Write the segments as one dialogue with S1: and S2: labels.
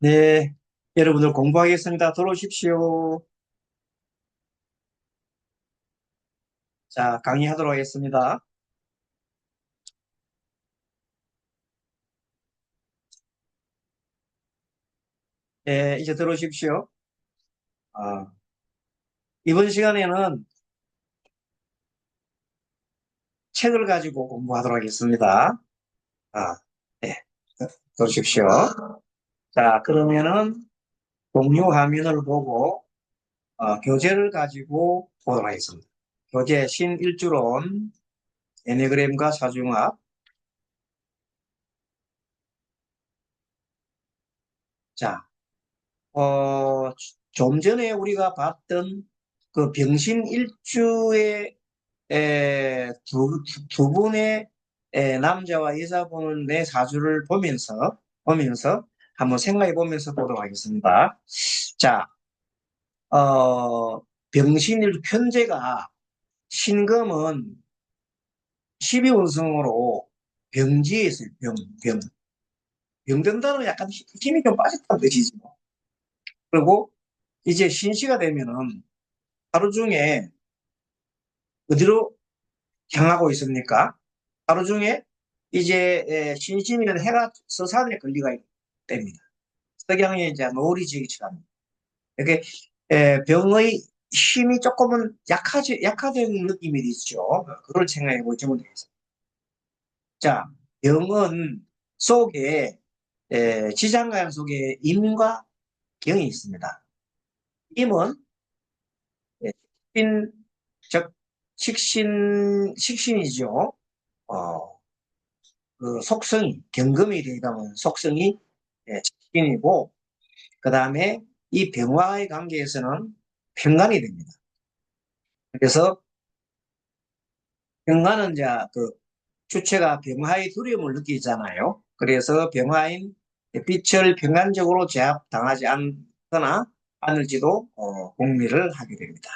S1: 네, 여러분들 공부하겠습니다. 들어오십시오. 자, 강의하도록 하겠습니다. 네, 이제 들어오십시오. 아, 이번 시간에는 책을 가지고 공부하도록 하겠습니다. 아, 네, 들어오십시오. 자, 그러면은 공유 화면을 보고 교재를 가지고 보도록 하겠습니다. 교재 신일주론, 에네그램과 사중합. 자, 좀 전에 우리가 봤던 그 병신일주의 두 분의 남자와 여자분의 사주를 보면서 한번 생각해 보면서 보도록 하겠습니다. 자, 병신일 편제가 신금은 12운성으로 병지에 있어요. 병든다는 약간 힘이 좀 빠졌다는 뜻이죠. 그리고 이제 신시가 되면은 하루 중에 어디로 향하고 있습니까? 하루 중에 이제 신시면 해가 서산에 걸리가 됩니다. 석양에 이제 노을이 지기 시작합니다. 이렇게 병의 힘이 조금은 약화된 느낌이 있죠. 그걸 생각해 보시면 되겠습니다. 자, 병은 속에 지장간 속에 임과 경이 있습니다. 임은 식신, 즉 식신이죠. 어, 그 속성이 경금이 되다 보면 속성이 식신이고 그 다음에 이 병화의 관계에서는 편관이 됩니다. 그래서 병화는 이제 그 주체가 병화의 두려움을 느끼잖아요. 그래서 병화인 빛을 평간적으로 제압당하지 않거나 않을지도 공리를 하게 됩니다.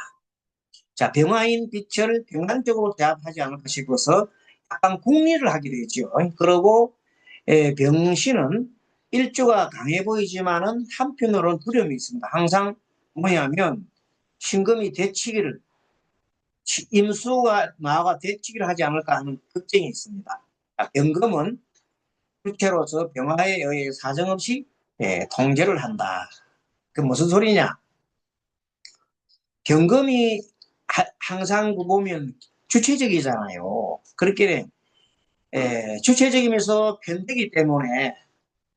S1: 자, 병화인 빛을 평간적으로 제압하지 않을까 싶어서 약간 궁리를 하게 되죠. 그리고 병신은 일주가 강해 보이지만은 한편으로는 두려움이 있습니다. 항상 뭐냐면 신금이 대치기를 임수가 나와 대치기를 하지 않을까 하는 걱정이 있습니다. 병금은 주체로서 병화에 의해 사정없이 통제를 한다. 그 무슨 소리냐? 병금이 항상 보면 주체적이잖아요. 그렇게 주체적이면서 편되기 때문에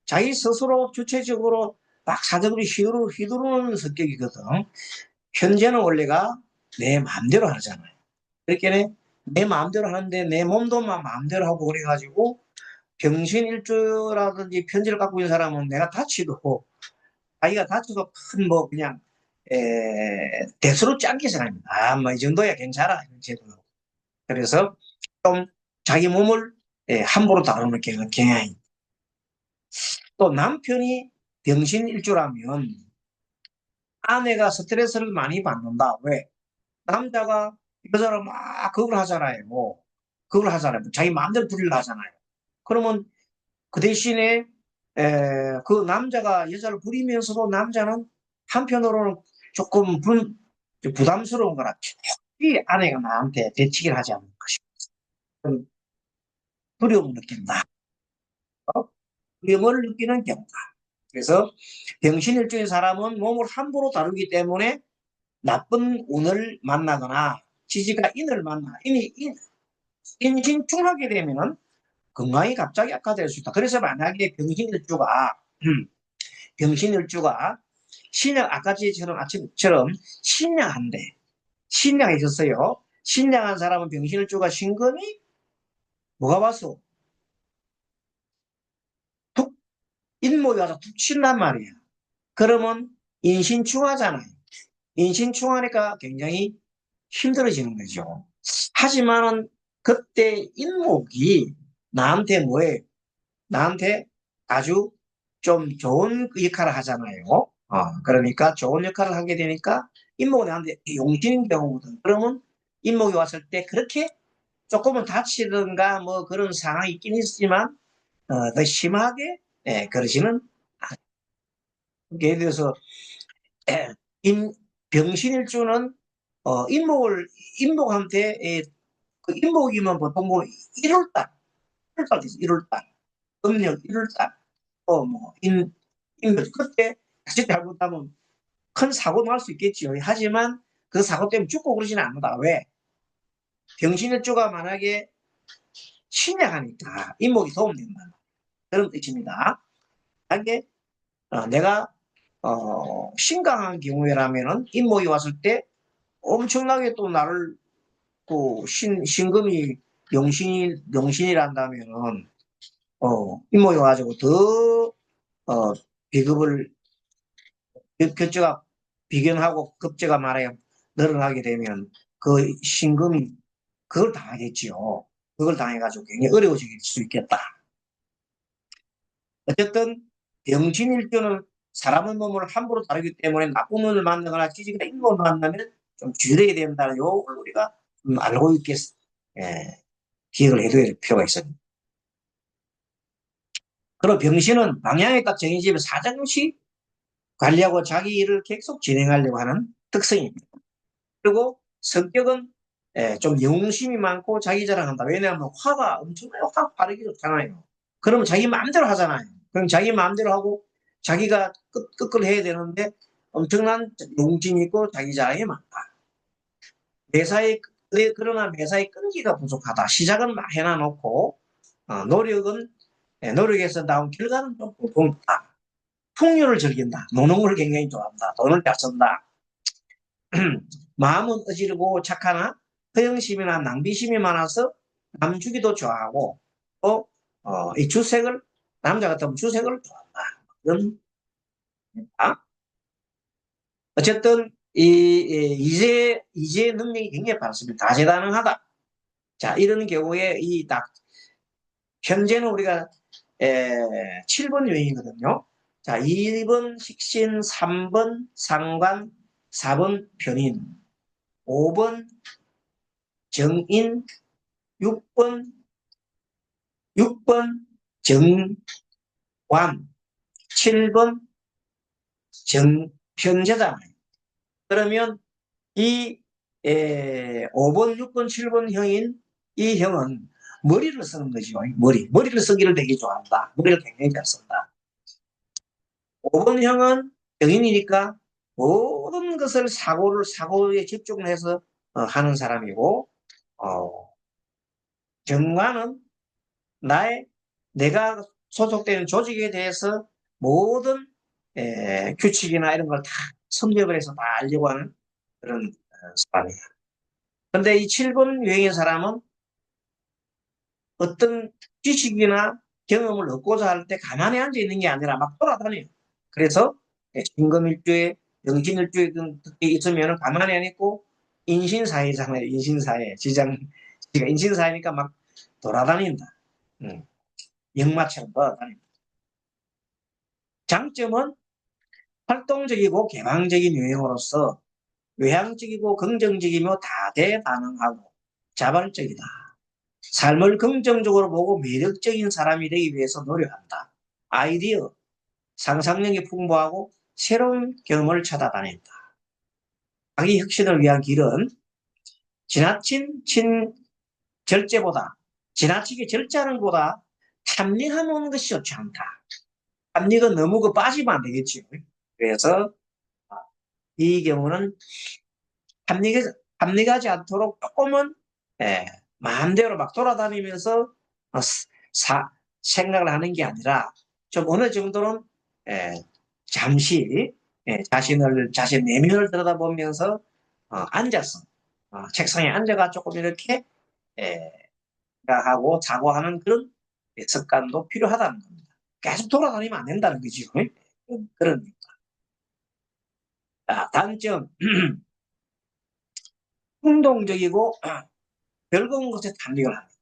S1: 자기 스스로 주체적으로 막 사정없이 휘두르는 성격이거든. 현재는 원래가 내 마음대로 하잖아요. 그렇게 내 마음대로 하는데 내 몸도 마음대로 하고 그래가지고 병신일주라든지 편지를 갖고 있는 사람은 내가 다치도 자기가 다쳐도 큰 뭐 그냥 대수로 짠게 생각합니다. 아, 뭐 이 정도야 괜찮아. 제도. 그래서 좀 자기 몸을 함부로 다루는 경향이. 또 남편이 병신일주라면 아내가 스트레스를 많이 받는다. 왜? 남자가 여자를 막 그걸 하잖아요. 그걸 하잖아요. 자기 마음대로 부리려 하잖아요. 그러면 그 대신에 그 남자가 여자를 부리면서도 남자는 한편으로는 조금 부담스러운 거라. 이 아내가 나한테 대치기를 하지 않는 것이 두려움을 느낀다. 두려움을 느끼는 경우다. 그래서 병신일주의 사람은 몸을 함부로 다루기 때문에 나쁜 운을 만나거나 지지가 인을 만나 인신충하게 되면은 건강이 갑자기 악화될 수 있다. 그래서 만약에 병신일주가 신약 아까처럼 아침처럼 신약한데 신약이 있었어요. 신약한 사람은 병신일주가 신금이 뭐가 와서 툭 인목이 와서 툭 친단 말이야. 그러면 인신충하잖아요. 인신충하니까 굉장히 힘들어지는 거죠. 하지만은 그때 인목이 나한테 뭐해? 나한테 아주 좀 좋은 역할을 하잖아요. 그러니까 좋은 역할을 하게 되니까 인목이 나한테 용신인 경우거든. 그러면 인목이 왔을 때 그렇게 조금은 다치든가 뭐 그런 상황이 있긴 있지만 더 심하게 그러지는 않아요. 예를 들어서 병신일주는 인목한테 그 인목이면 보통 뭐 1월달, 1월달 되죠. 1월달, 음력 1월달, 그때 자칫 잘못하면 큰 사고 날 수 있겠지요. 하지만 그 사고 때문에 죽고 그러지는 않는다. 왜? 병신일주가 만약에 침략하니까 인목이 도움된다. 그런 뜻입니다. 만약에 내가 심각한 경우라면은 인목이 왔을 때 엄청나게 또 나를 또 신금이 용신이란다면은 인목이 와가지고 더 비급을 급제가 비견하고 급제가 말하여 늘어나게 되면 그 신금이 그걸 당하겠지요. 그걸 당해가지고 굉장히 어려워질 수 있겠다. 어쨌든 병신일주는 사람의 몸을 함부로 다루기 때문에 나쁜 놈을 만나거나 지지가 있는 놈을 만나면 좀 줄여야 된다는 요걸 우리가 알고 있겠, 예, 기억을 해둬야 될 필요가 있습니다. 그리고 병신은 방향에 딱 정해지면 사정시 관리하고 자기 일을 계속 진행하려고 하는 특성입니다. 그리고 성격은 좀 영심이 많고 자기 자랑한다. 왜냐하면 화가 엄청나게 확 빠르게 좋잖아요. 그러면 자기 마음대로 하잖아요. 그럼 자기 마음대로 하고 자기가 끝을 해야 되는데 엄청난 용심이 있고 자기 자랑이 많다. 매사에 그러나 매사에 끈기가 부족하다. 시작은 막 해놔놓고 노력에서 나온 결과는 좀 굵다. 풍요를 즐긴다. 노는 걸 굉장히 좋아한다. 돈을 잘 쓴다. 마음은 어지르고 착하나 허영심이나 낭비심이 많아서 남 주기도 좋아하고 이 주색을 남자 같으면 주색을 좋아한다. 그런 어쨌든 이제 능력이 굉장히 많습니다. 다재다능하다. 자 이런 경우에 이 딱 현재는 우리가 7번 유행이거든요. 자 2번 식신, 3번 상관, 4번 변인, 5번 정인, 6번 정관, 7번 정편제잖아요. 그러면 이 5번, 6번, 7번 형인 이 형은 머리를 쓰는 거죠. 머리를 쓰기를 되게 좋아한다. 머리를 굉장히 잘 쓴다. 5번 형은 정인이니까 모든 것을 사고에 집중을 해서 하는 사람이고 정관은 내가 소속되는 조직에 대해서 모든 규칙이나 이런 걸 다 섭렵을 해서 다 알려고 하는 그런 사람이에요. 근데 이 7번 유형의 사람은 어떤 지식이나 경험을 얻고자 할 때 가만히 앉아 있는 게 아니라 막 돌아다녀요. 그래서 임금일주에 영신일주에 있으면 가만히 안 있고 인신사회잖아요. 인신사회. 지가 인신사회니까 막 돌아다닌다. 역마처럼 돌아다닌다. 장점은 활동적이고 개방적인 유형으로서 외향적이고 긍정적이며 다재다능하고 자발적이다. 삶을 긍정적으로 보고 매력적인 사람이 되기 위해서 노력한다. 아이디어, 상상력이 풍부하고 새로운 경험을 찾아다닌다. 자기 혁신을 위한 길은 지나친 절제보다 지나치게 절제하는 것보다 탐닉하는 것이 좋지 않다. 탐닉은 너무 빠지면 안 되겠지요. 그래서 이 경우는 탐닉하지 않도록 조금은 마음대로 막 돌아다니면서 생각을 하는 게 아니라 좀 어느 정도는 잠시 자신 내면을 들여다보면서 앉아서 책상에 앉아가 조금 이렇게 생각하고 자고하는 그런 습관도 필요하다는 겁니다. 계속 돌아다니면 안 된다는 거죠. 그런 단점 충동적이고 별건 것에 탐닉을 합니다.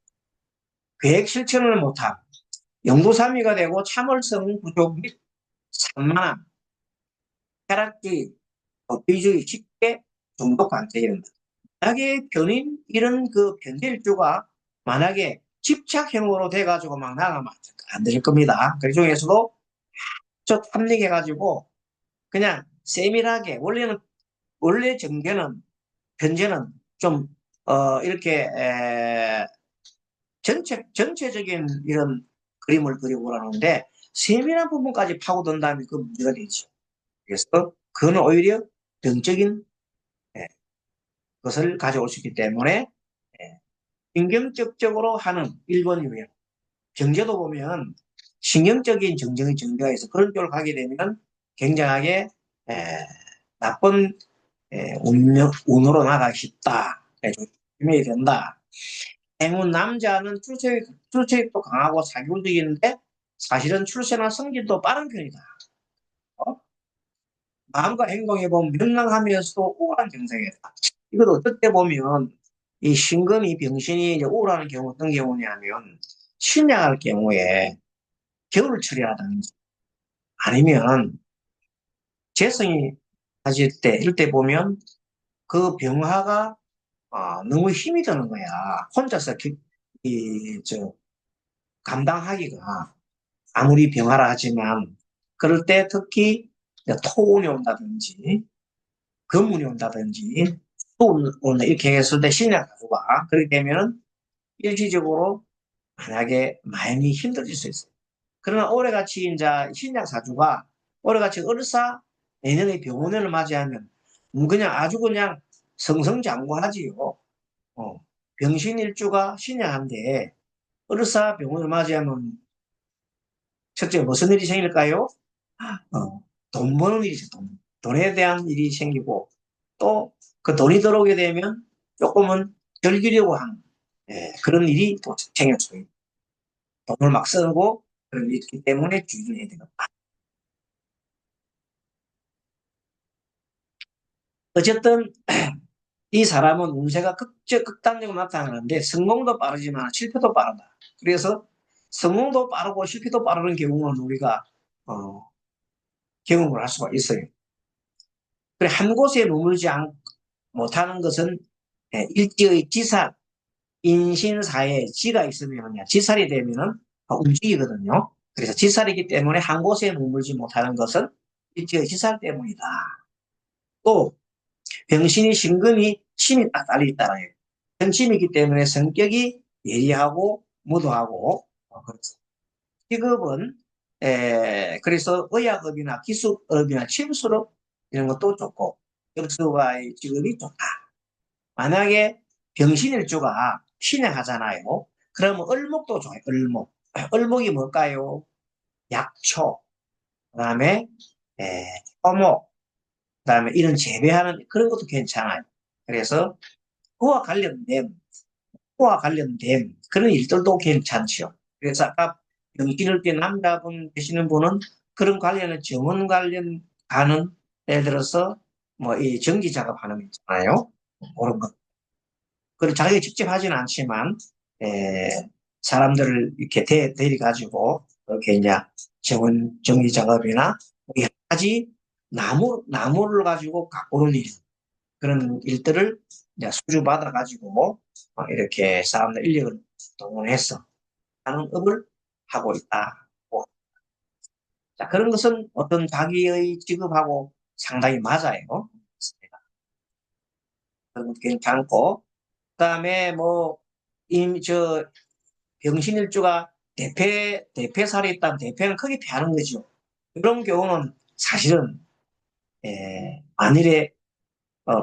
S1: 계획 실천을 못함, 영구삼이가 되고 참을성 부족 및 산만함, 쾌락주의, 도피주의, 쉽게 중독 관계에 이른다. 만약에 변인 이런 그 변질주가 만약에 집착형으로 돼가지고 막 나가면 안 될 겁니다. 그 중에서도 저 탐닉해가지고 그냥 세밀하게, 원래 현재는 좀, 이렇게, 전체적인 이런 그림을 그리고 그러는데, 세밀한 부분까지 파고든 다음에 그 문제가 되죠. 그래서, 그건 오히려 병적인 예, 것을 가져올 수 있기 때문에, 예, 신경적으로 하는 1번 유형. 정제도 보면, 신경적인 정정의 정제가 있어. 그런 쪽으로 가게 되면, 굉장하게, 에, 나쁜 운으로 나가기 쉽다. 조심해야 된다. 행운 남자는 출세력도 강하고 사교적인데 사실은 출세나 성질도 빠른 편이다. 어? 마음과 행동에 보면 명랑하면서도 우울한 경성이다. 이것도 어떻게 보면 이 신금이 병신이 이제 우울한 경우 어떤 경우냐면 신약할 경우에 겨울철이라든지 아니면 재성이 가질 때 이럴 때 보면 그 병화가 너무 힘이 드는 거야. 혼자서 감당하기가 아무리 병하라 하지만 그럴 때 특히 토운이 온다든지 금운이 온다든지 또 오늘 이렇게 했을 때 신약 가수가 그렇게 되면 일시적으로 만약에 마음이 힘들어질 수 있어요. 그러나 올해같이 이제 신약 사주가 올해같이 을사 내년에 병원을 맞이하면 그냥 아주 그냥 성성장구하지요. 어, 병신일주가 신약한데 을사 병원을 맞이하면 첫째 무슨 일이 생길까요? 돈 버는 일이 돈에 대한 일이 생기고 또 그 돈이 들어오게 되면 조금은 즐기려고 하는 그런 일이 또 생길 수 있고 돈을 막 쓰고 그런 일이 있기 때문에 주의해야 되는 거. 어쨌든 이 사람은 운세가 극단적으로 나타나는데 성공도 빠르지만 실패도 빠르다. 그래서 성공도 빠르고 실패도 빠르는 경우는 우리가 어, 경험을 할 수가 있어요. 그래 한 곳에 머물지 못하는 것은 일지의 지살, 인신사에 지가 있으면 지살이 되면은 움직이거든요. 그래서 지살이기 때문에 한 곳에 머물지 못하는 것은 일지의 지살 때문이다. 또 병신이 신금이 신이 딱 달려 있다는 거예요. 병신이기 때문에 성격이 예리하고 무도하고 그렇죠. 직업은 그래서 의학업이나 기술업이나 침수업 이런 것도 좋고 역수가의 직업이 좋다. 만약에 병신일주가 신행하잖아요. 그러면 을목도 좋아요. 을목. 을목이 뭘까요? 약초, 그다음에 토목, 그다음에 이런 재배하는 그런 것도 괜찮아요. 그래서 그와 관련된 그런 일들도 괜찮죠. 그래서 아까 병신일 때 남자분 되시는 분은 그런 관련한 정원 관련 하는 예를 들어서 뭐 이 전기 작업하는 거 있잖아요. 그런 것. 그걸 자기가 직접 하지는 않지만 사람들을 이렇게 데려가지고 이렇게 이제 정리 작업이나 여러 가지 나무를 가지고 가꾸는 일 그런 일들을 이제 수주받아 가지고 이렇게 사람들 인력을 동원해서 하는 업을 하고 있다. 자, 그런 것은 어떤 자기의 직업하고 상당히 맞아요. 그런 것도 괜찮고 그다음에 뭐 저 병신일주가 대패살이 있다면 대패는 크게 패하는 거죠. 그런 경우는 사실은 만일에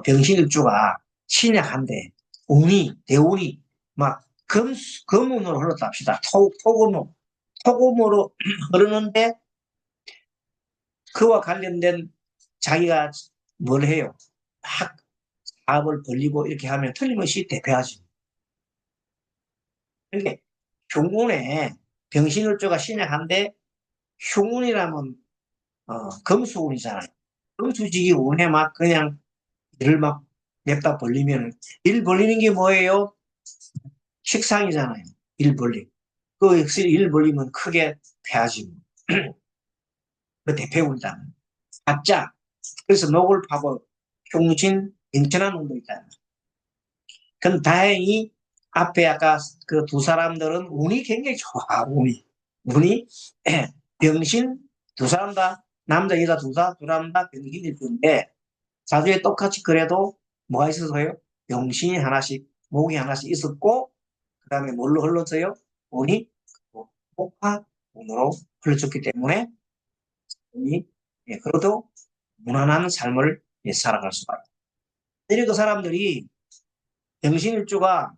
S1: 병신일주가 신약한데 대운이 막 금운으로 흘렀다 합시다. 토금으로 흐르는데 그와 관련된 자기가 뭘 해요? 막 사업을 벌리고 이렇게 하면 틀림없이 대패하지. 그러니까 흉운에 병신일주가 신약한데 흉운이라면 금수운이잖아요. 금수직이 운에 막 그냥 일을 막 냅다 벌리면 일 벌리는 게 뭐예요? 식상이잖아요. 일 벌림. 일 벌리면 크게 패하지. 그 대패운이다. 가짜. 그래서 녹을 파고 흉신 괜찮은 운도 있다. 그럼 다행히 앞에 아까 그 두 사람들은 운이 굉장히 좋아. 운이 병신 두 사람 다 남자, 여자 둘 다, 병신일주인데, 사주에 똑같이 그래도 뭐가 있어서요? 병신이 하나씩, 목이 하나씩 있었고, 그 다음에 뭘로 흘렀어요? 운이 목화, 운으로 흘러졌기 때문에, 운이, 예, 그래도 무난한 삶을 예, 살아갈 수가 있다. 그리고 사람들이 병신일주가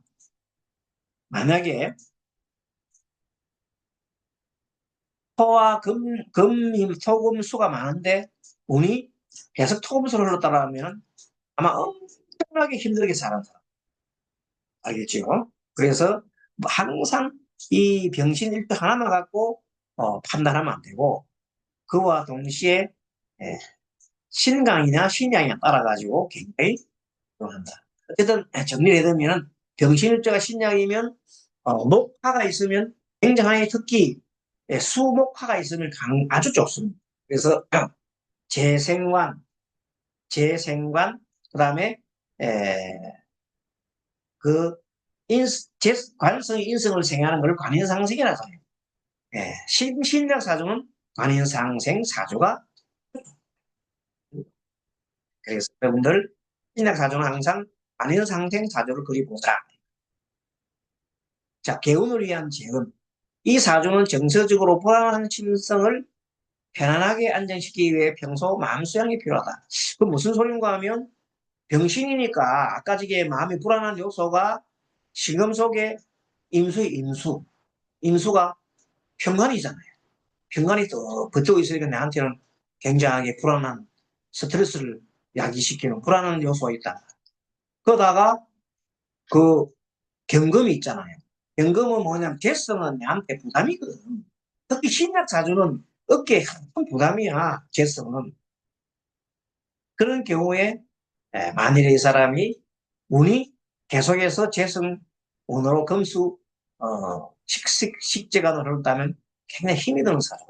S1: 만약에 토와 토금수가 많은데 운이 계속 토금수를 흘렀다라면 아마 엄청나게 힘들게 사는 사람. 알겠죠? 그래서 뭐 항상 이 병신일주 하나만 갖고 판단하면 안 되고 그와 동시에 예, 신강이냐 신양이냐 따라가지고 굉장히 중요한다. 어쨌든 정리를 해두면 병신일주가 신양이면 목화가 있으면 굉장히 특히 예, 수목화가 있으면 아주 좋습니다. 그래서 재생관, 재생관, 그 다음에 그 관성의 인성을 생하는 걸 관인상생이라고 해요. 예, 신약 사주는 관인상생 사주가 그래서 여러분들 신약 사주는 항상 관인상생 사주를 그리보자. 자, 개운을 위한 재운. 이 사주는 정서적으로 불안한 심성을 편안하게 안정시키기 위해 평소 마음 수양이 필요하다. 그 무슨 소린가 하면 병신이니까 아까 저게 마음이 불안한 요소가 신금 속에 임수. 임수가 편관이잖아요. 편관이 또 버티고 있으니까 나한테는 굉장하게 불안한 스트레스를 야기시키는 불안한 요소가 있다. 그러다가 그 경금이 있잖아요. 경금은 뭐냐면 재성은 나한테 부담이거든. 특히 신약 사주는 어깨에 큰 부담이야. 재성은. 그런 경우에 만일에 이 사람이 운이 계속해서 재성 운으로 금수 식재간을 흐른다면 굉장히 힘이 드는 사람.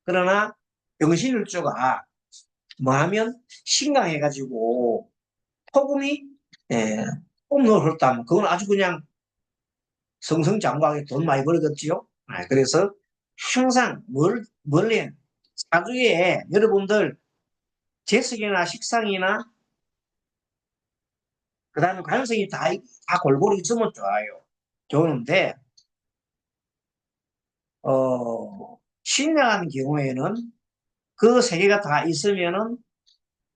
S1: 그러나 병신일주가 뭐하면 신강해가지고 폭음이 폭로 흐른다면 그건 아주 그냥 성성장구하게 돈 많이 벌겠지요. 그래서 항상 멀리 사주에 여러분들 재석이나 식상이나 그 다음에 관성이 다 골고루 있으면 좋아요. 좋은데 신뢰하는 경우에는 그 세 개가 다 있으면은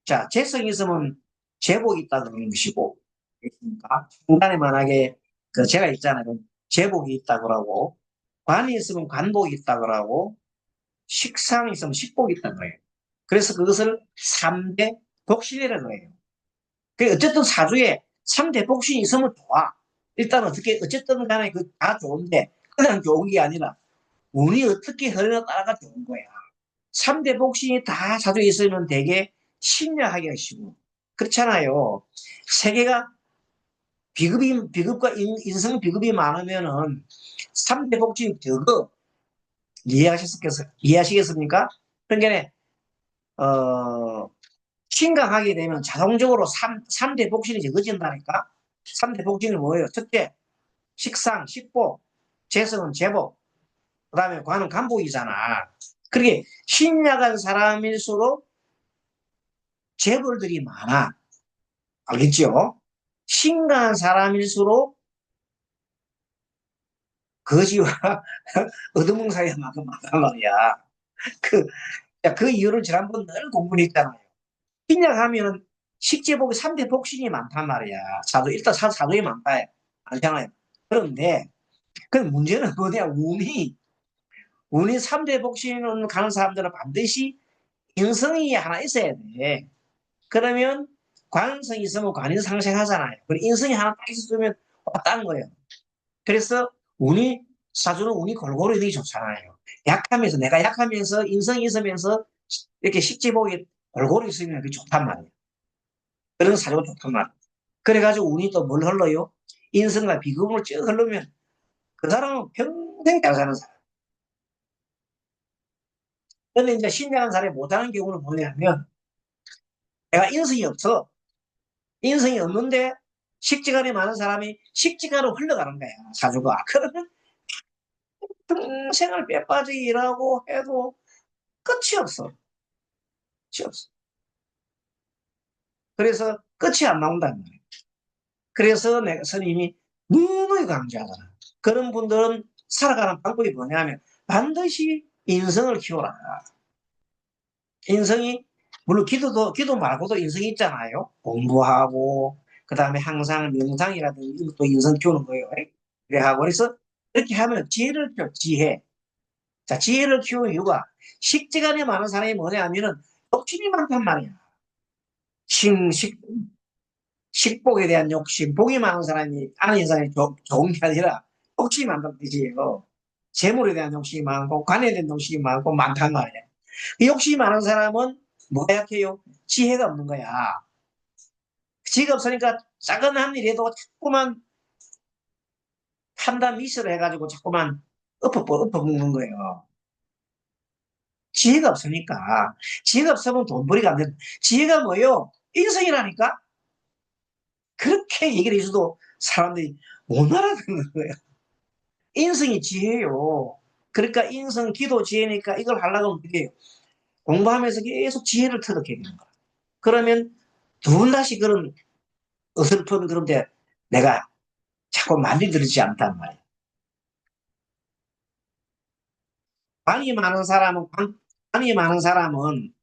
S1: 자 재성이 있으면 제복이 있다 그러는 것이고 중간에 만약에 그 제가 있잖아요. 제복이 있다 그러고 관이 있으면 관복이 있다 그러고 식상이 있으면 식복이 있다 그래요. 그래서 그것을 3대 복신이라고 해요. 어쨌든 사주에 3대 복신이 있으면 좋아. 일단 어쨌든 간에 그 다 좋은데 그냥 좋은 게 아니라 운이 어떻게 흐르느냐에 따라가 좋은 거야. 3대 복신이 다 사주에 있으면 되게 심야하게 하시고 그렇잖아요. 세계가 비급과 인성 비급이 많으면은 3대 복신이 적어. 이해하시겠습니까? 그러니까, 심각하게 되면 자동적으로 3대 복신이 적어진다니까? 3대 복신이 뭐예요? 첫째, 식상, 식복, 재성은 제복, 그 다음에 관은 간복이잖아. 그렇게 신약한 사람일수록 재벌들이 많아. 알겠죠? 신강한 사람일수록 거지와 어두멍사이가 많단 말이야. 그, 그 이유를 지난번 늘 공부했잖아요. 신약하면은 식재복이 3대 복신이 많단 말이야. 일단 사도이 많다. 알잖아요. 그런데, 그 문제는 뭐냐, 운이 3대 복신을 가는 사람들은 반드시 인성이 하나 있어야 돼. 그러면 관성이 있으면 관이 상생하잖아요. 그리고 인성이 하나 딱 있으면 왔다는 거예요. 그래서 사주는 운이 골고루 되게 좋잖아요. 내가 약하면서 인성이 있으면서 이렇게 식재복이 골고루 있으면 그게 좋단 말이에요. 그런 사주가 좋단 말이에요. 그래가지고 운이 또 뭘 흘러요? 인성과 비금을 쭉 흐르면 그 사람은 평생 잘 사는 사람. 그런데 이제 신장한 사람이 못하는 경우는 뭐냐면 내가 인성이 없어. 인성이 없는데 식지간이 많은 사람이 식지간으로 흘러가는 거야. 사주가. 그러면 평생을 빼빠지게 일하고 해도 끝이 없어. 끝이 없어. 그래서 끝이 안 나온다는 거예요. 그래서 내가 스님이 너무 강조하잖아. 그런 분들은 살아가는 방법이 뭐냐면 반드시 인성을 키워라. 인성이 물론 기도 말고도 인성이 있잖아요. 공부하고 그다음에 항상 명상이라든지 이것도 인성 키우는 거예요. 그래 하고 그래서 이렇게 하면 지혜를 키워 지혜. 자 지혜를 키우는 이유가 식지간에 많은 사람이 뭐냐면은 욕심이 많단 말이야. 식, 식, 식복에 대한 욕심, 복이 많은 사람이 아는 사람이 좋은 게 아니라 욕심이 많다는 뜻이에요. 재물에 대한 욕심이 많고 관에 대한 욕심이 많고 많단 말이에요. 그 욕심이 많은 사람은 뭐가 약해요? 지혜가 없는 거야. 지혜가 없으니까 작은 한 일에도 자꾸만 판단 미스를 해가지고 자꾸만 엎어먹는 거예요. 지혜가 없으니까. 지혜가 없으면 돈벌이가 안 된다. 지혜가 뭐예요? 인성이라니까? 그렇게 얘기를 해줘도 사람들이 못 알아듣는 거예요. 인성이 지혜예요. 그러니까 인성, 기도, 지혜니까 이걸 하려고 하면 어떻게 해요? 공부하면서 계속 지혜를 터득해야 되는 거야. 그러면 두 다시 그런 어설픈 그런데 내가 자꾸 많이 들지 않단 말이야. 관이 많은 사람은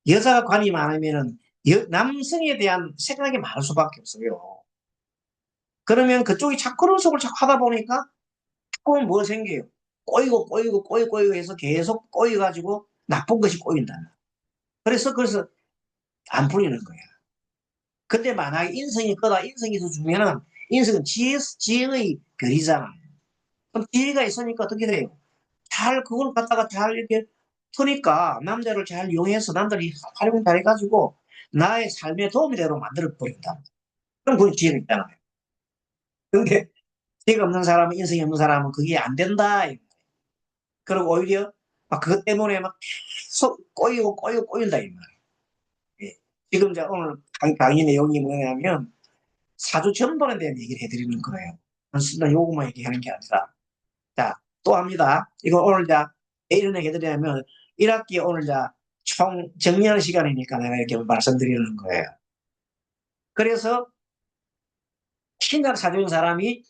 S1: 여자가 관이 많으면은 남성에 대한 생각이 많을 수밖에 없어요. 그러면 그쪽이 자꾸 그런 속을 자꾸 하다 보니까 자꾸 뭐 생겨요? 꼬이고 해서 계속 꼬여가지고 나쁜 것이 꼬인다. 그래서 안 풀리는 거야. 근데 만약에 인성이 거다, 인성이 더 주면은 인성은 지혜의 별이잖아. 그럼 지혜가 있으니까 어떻게 돼요? 잘 그걸 갖다가 잘 이렇게 트니까 남자를 잘 이용해서 남들이 활용 잘해가지고 나의 삶에 도움이 되도록 만들어 버린다. 그럼 그건 지혜가 있잖아요. 근데 지혜가 없는 사람은 인성이 없는 사람은 그게 안 된다. 그리고 오히려 막 그것 때문에 막 계속 꼬인다 이 말이에요. 예. 지금 제가 오늘 강의 내용이 뭐냐면 사주 전반에 대한 얘기를 해드리는 거예요. 단순한 요것만 얘기하는 게 아니라 자, 또 합니다. 이거 오늘 자, 왜 이런 얘기 해드리냐면 1학기 오늘 자, 총 정리하는 시간이니까 내가 이렇게 말씀드리는 거예요. 그래서 신약 사주인 사람이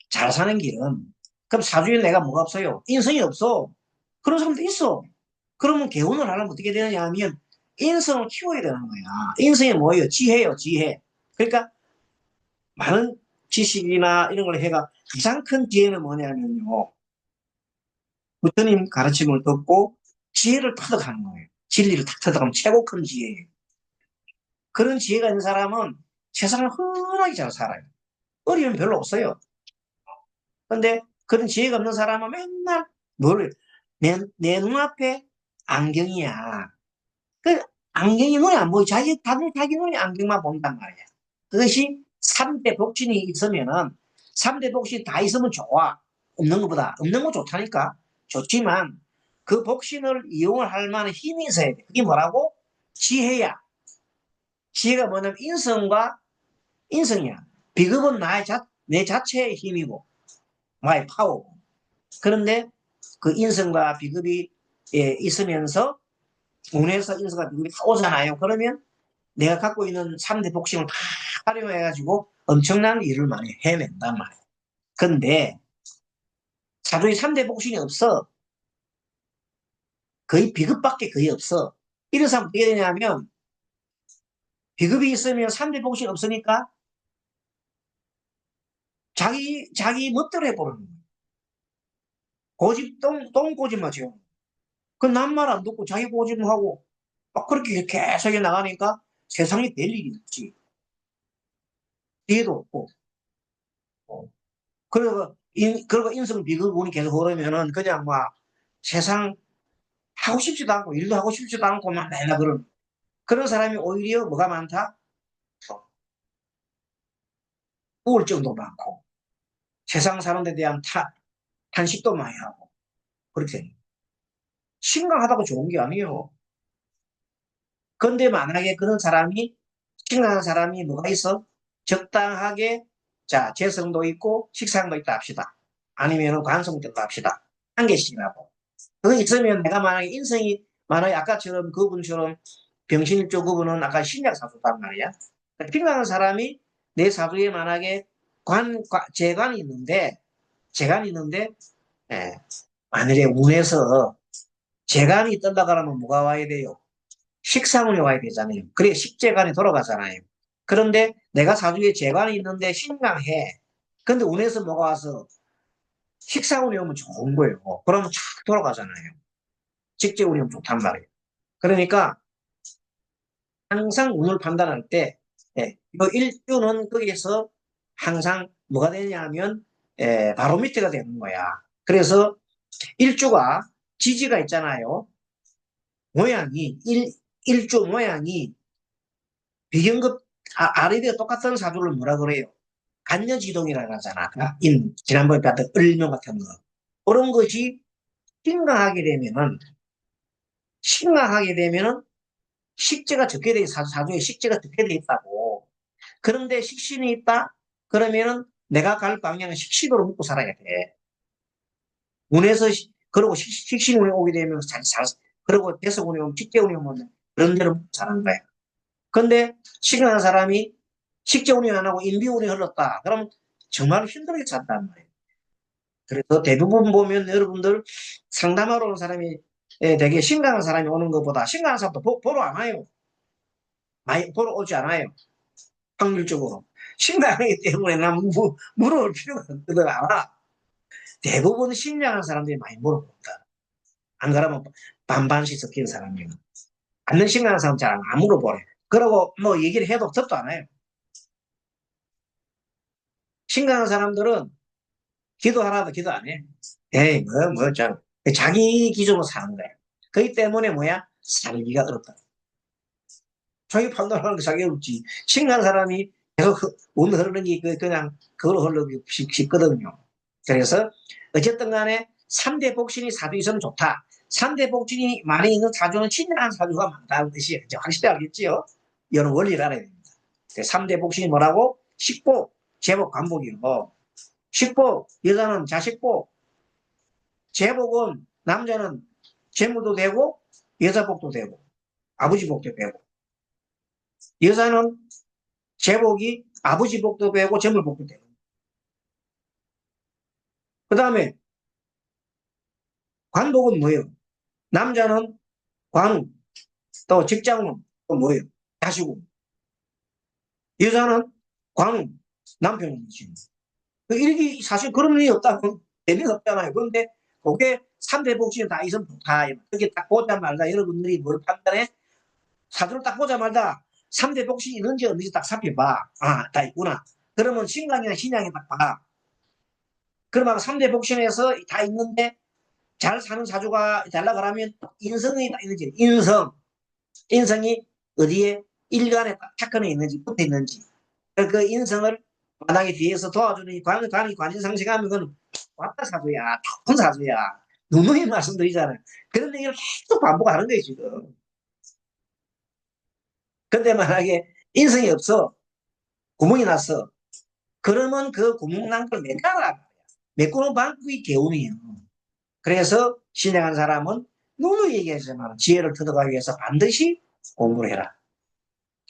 S1: 잘 사는 길은 그럼 사주에 내가 뭐가 없어요? 인성이 없어. 그런 사람도 있어. 그러면 개운을 하려면 어떻게 되느냐 하면 인성을 키워야 되는 거야. 인성이 뭐예요? 지혜요, 지혜. 그러니까 많은 지식이나 이런 걸 해가 가장 큰 지혜는 뭐냐면요. 부처님 가르침을 듣고 지혜를 터득하는 거예요. 진리를 탁 터득하면 최고 큰 지혜예요. 그런 지혜가 있는 사람은 세상을 흔하게 잘 살아요. 어려움 별로 없어요. 근데 그런 지혜가 없는 사람은 맨날 내 눈앞에 안경이야. 그 안경이 눈에 안 보여. 다들 자기 눈에 안경만 본단 말이야. 그것이 3대 복신이 있으면은 3대 복신이 다 있으면 좋아. 없는 것보다. 없는 거 좋다니까. 좋지만 그 복신을 이용을 할 만한 힘이 있어야 돼. 그게 뭐라고? 지혜야. 지혜가 뭐냐면 인성이야. 비급은 내 자체의 힘이고, 나의 파워고. 그런데 그 인성과 비급이 있으면서 운에서 인성과 비급이 다 오잖아요. 그러면 내가 갖고 있는 3대 복싱을 다 활용해가지고 엄청난 일을 많이 해낸단 말이에요. 근데 사주에 3대 복싱이 없어. 거의 비급밖에 거의 없어. 이런 사람 어떻게 되냐면 비급이 있으면 3대 복싱이 없으니까 자기 멋대로 해버리는 거예요. 똥꼬집만 지어. 그 남 말 안 듣고 자기 고집하고 막 그렇게 계속 나가니까 세상에 될 일이 없지. 기회도 없고. 어. 그리고 인성 비극운이 계속 오르면은 그냥 막 세상 하고 싶지도 않고 일도 하고 싶지도 않고 막 맨날 그런 사람이 오히려 뭐가 많다? 우울증도 많고 세상 사는 데 대한 탄식도 많이 하고 그렇게 심각하다고 좋은 게 아니에요. 근데 만약에 그런 사람이 식상한 사람이 뭐가 있어? 적당하게 자 재성도 있고 식상도 있다 합시다. 아니면 관성도 있다 합시다. 한 개씩이라고. 그거 있으면 내가 만약에 인성이 만약에 아까처럼 그분처럼 병신일조 그분은 아까 신약 사주단 말이야. 필요한 사람이 내 사주에 만약에 재관이 있는데, 예, 만일에 운에서 재관이 뜬다 그러면 뭐가 와야 돼요? 식상운이 와야 되잖아요. 그래, 식재관이 돌아가잖아요. 그런데 내가 사주에 재관이 있는데 신강해. 근데 운에서 뭐가 와서 식상운이 오면 좋은 거예요. 그러면 쫙 돌아가잖아요. 직재운이 오면 좋단 말이에요. 그러니까 항상 운을 판단할 때, 이거 일주는 거기에서 항상 뭐가 되냐면, 바로 밑에가 되는 거야. 그래서 일주가 지지가 있잖아요. 모양이, 일주 모양이 비경급, 아래에 똑같은 사주를 뭐라 그래요? 간여지동이라고 하잖아. 지난번에 봤던 을명 같은 거. 그런 것이 심각하게 되면은, 심각하게 되면은 식재가 적게 돼, 사주에 식재가 적게 돼 있다고. 그런데 식신이 있다? 그러면은 내가 갈 방향은 식신으로 먹고 살아야 돼. 운에서, 그러고 식신운이 오게 되면 그러고 대서운이 오면, 직재운이 오면 그런 대로 먹고 사는 거야. 근데 식은한 사람이 식재운이 안 하고 인비운이 흘렀다. 그럼 정말 힘들게 산단 말이에요. 그래서 대부분 보면 여러분들 상담하러 오는 사람이 되게 심각한 사람이 오는 것보다 심각한 사람도 보러 안 와요. 많이 보러 오지 않아요. 확률적으로. 심각하기 때문에 난 물어볼 필요가 없거든. 아마 대부분 심량한 사람들이 많이 물어본다. 안 그러면 반반씩 섞인 사람이에요. 안는 심량한 사람 잘 안 물어보래. 그러고 뭐 얘기를 해도 듣도 안 해요. 심각한 사람들은 기도하라도 기도 안 해. 에이, 참. 자기 기준으로 사는 거야. 그렇기 때문에 뭐야? 살기가 어렵다. 자기 판단하는 게 자기 어렵지. 심각한 사람이 계속 운 흐르는 게 그냥 그걸로 흐르기 쉽거든요. 그래서 어쨌든 간에 3대 복신이 사주 있으면 좋다. 3대 복신이 많이 있는 사주는 친한 사주가 많다는 뜻이 확실히 알겠지요? 이런 원리를 알아야 됩니다. 3대 복신이 뭐라고? 식복, 제복, 관복이고, 식복, 여자는 자식복, 제복은 남자는 재물도 되고, 여자복도 되고, 아버지 복도 되고, 여자는 제복이 아버지 복도 되고, 재물 복도 되고. 그 다음에 관복은 뭐예요? 남자는 관우, 또 직장은 또 뭐예요? 자식우. 여자는 관우, 남편이지. 이게 사실 그런 일이 없다면 재미가 없잖아요. 그런데 그게 3대 복지는 다 있으면 좋다. 그게 딱 보자마자 여러분들이 뭘 판단해? 사주를 딱 보자마자 3대 복지 있는지 없는지 딱 살펴봐. 아, 다 있구나. 그러면 신강이나 신양이 딱 봐. 그러면 3대 복신에서 다 있는데 잘 사는 사주가 달라 그러면 인성이 딱 있는지, 인성이 어디에 일간에 딱 착근해 있는지, 붙어 있는지. 그 인성을 마당에 뒤에서 도와주는 관이 관인상식하면 그건 왔다 사주야, 좋은 사주야. 누누이 말씀드리잖아요. 그런데 이걸 계속 반복하는 거예요, 지금. 근데 만약에 인성이 없어, 구멍이 났어. 그러면 그 구멍 난 걸 메꿔라. 메꾸는 방법이 개운이에요. 그래서 신앙한 사람은 누누이 얘기하지만 지혜를 얻어가기 위해서 반드시 공부를 해라.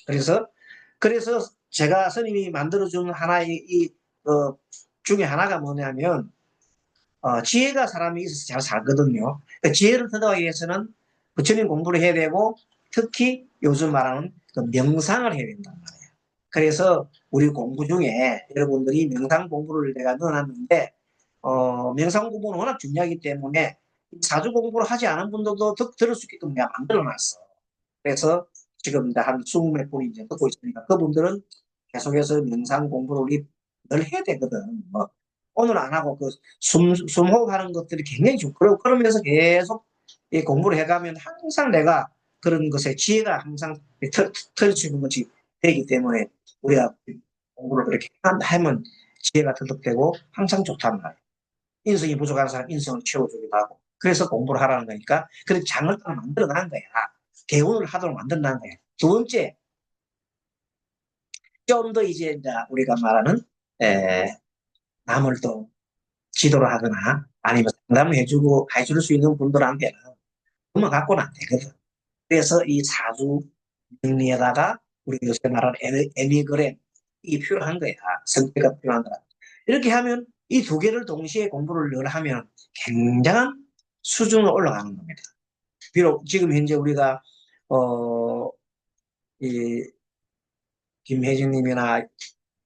S1: 그래서 제가 스님이 만들어준 하나의 중에 하나가 뭐냐면 지혜가 사람이 있어서 잘 살거든요. 그러니까 지혜를 얻어가기 위해서는 부처님 공부를 해야 되고 특히 요즘 말하는 그 명상을 해야 된단 말이에요. 그래서 우리 공부 중에 여러분들이 명상 공부를 내가 넣어놨는데 명상 공부는 워낙 중요하기 때문에 사주 공부를 하지 않은 분들도 들을 수 있게끔 내가 만들어놨어. 그래서 지금 한 20몇 분이 이제 듣고 있으니까 그분들은 계속해서 명상 공부를 우리 늘 해야 되거든. 뭐 오늘 안 하고 그 숨호흡하는 것들이 굉장히 좋고 그러면서 계속 이 공부를 해가면 항상 내가 그런 것에 지혜가 항상 털치는 것이 되기 때문에 우리가 공부를 그렇게 하면 지혜가 터득되고 항상 좋단 말이에요. 인성이 부족한 사람 인성을 채워주기도 하고 그래서 공부를 하라는 거니까 그런 장을 딱 만들어 놓은 거야. 개운을 하도록 만든다는 거예요. 두 번째, 좀 더 이제 우리가 말하는 남을 또 지도를 하거나 아니면 상담을 해줄 수 있는 분들한테는 갖고는 안 되거든. 그래서 이 사주 정리에다가 우리 요새 말하는 애니그램 이 필요한 거야. 성격가 필요한 거야. 이렇게 하면 이 두 개를 동시에 공부를 늘 하면 굉장한 수준으로 올라가는 겁니다. 비록 지금 현재 우리가 이 김혜진님이나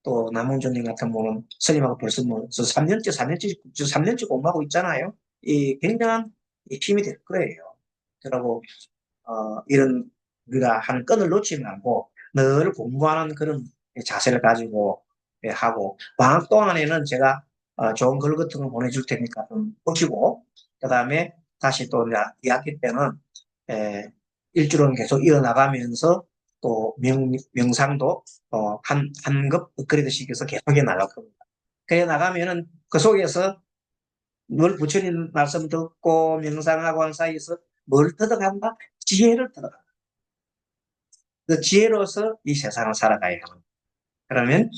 S1: 또 남원준님 같은 분은 스님하고 벌써 뭐 3년째 공부하고 있잖아요. 이 굉장한 힘이 될 거예요. 그리고 이런 우리가 하는 끈을 놓지 말고 늘 공부하는 그런 자세를 가지고 하고 방학 동안에는 제가 좋은 글 같은 거 보내줄 테니까 좀 보시고 그다음에 다시 또 이제 2학기 때는 에, 일주일은 계속 이어나가면서 또 명상도 한 급 업그레이드 시켜서 계속해 나갈 겁니다. 그래 나가면은 그 속에서 늘 부처님 말씀 듣고 명상하고 한 사이에서 뭘 터득한다? 지혜를 터득한다. 그 지혜로서 이 세상을 살아가야 합니다. 그러면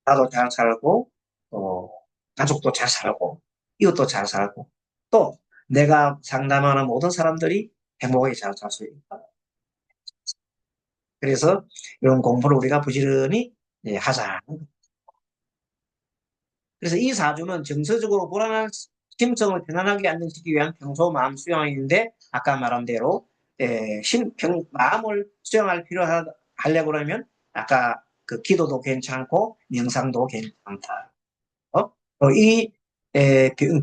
S1: 나도 잘 살고, 또 가족도 잘 살고, 이웃도 잘 살고, 또 내가 상담하는 모든 사람들이 행복하게 잘 살 수 있다. 그래서 이런 공부를 우리가 부지런히 하자. 그래서 이 사주는 정서적으로 불안한 심성을 편안하게 안정시키기 위한 평소 마음 수양인데 아까 말한 대로 마음을 수양할 하려고 그러면 아까 그 기도도 괜찮고 명상도 괜찮다. 이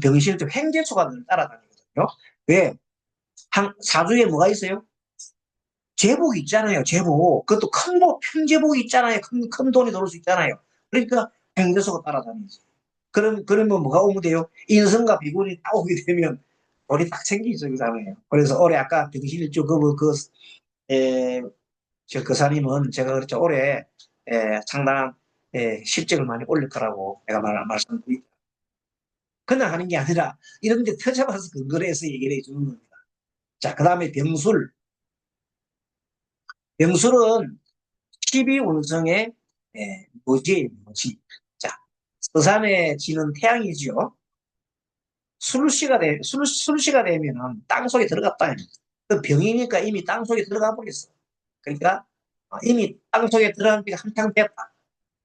S1: 병실도 횡재수가 늘 따라다니거든요. 왜? 사주에 뭐가 있어요? 제복 있잖아요. 제복. 그것도 큰 제복이 있잖아요. 큰 돈이 들어올 수 있잖아요. 그러니까 횡재수가 따라다니지. 그러면 뭐가 오면 돼요? 인성과 비군이 딱 오게 되면 돈이 딱 생기잖아요. 그래서 올해 아까 병실일주 에, 저 그사님은 제가 그렇죠. 올해 상당한 실적을 많이 올릴 거라고 내가 말씀드립니다. 그냥 하는 게 아니라 이런 데 터져봐서 근거를 해서 얘기를 해주는 겁니다. 자, 그 다음에 병술. 병술은 12운성의 묘지예요, 묘지. 자, 서산에 지는 태양이죠. 술시가 되면은 땅 속에 들어갔다. 그 병이니까 이미 땅 속에 들어가 버렸어. 그러니까 이미 땅 속에 들어간 지가 한탕 됐다.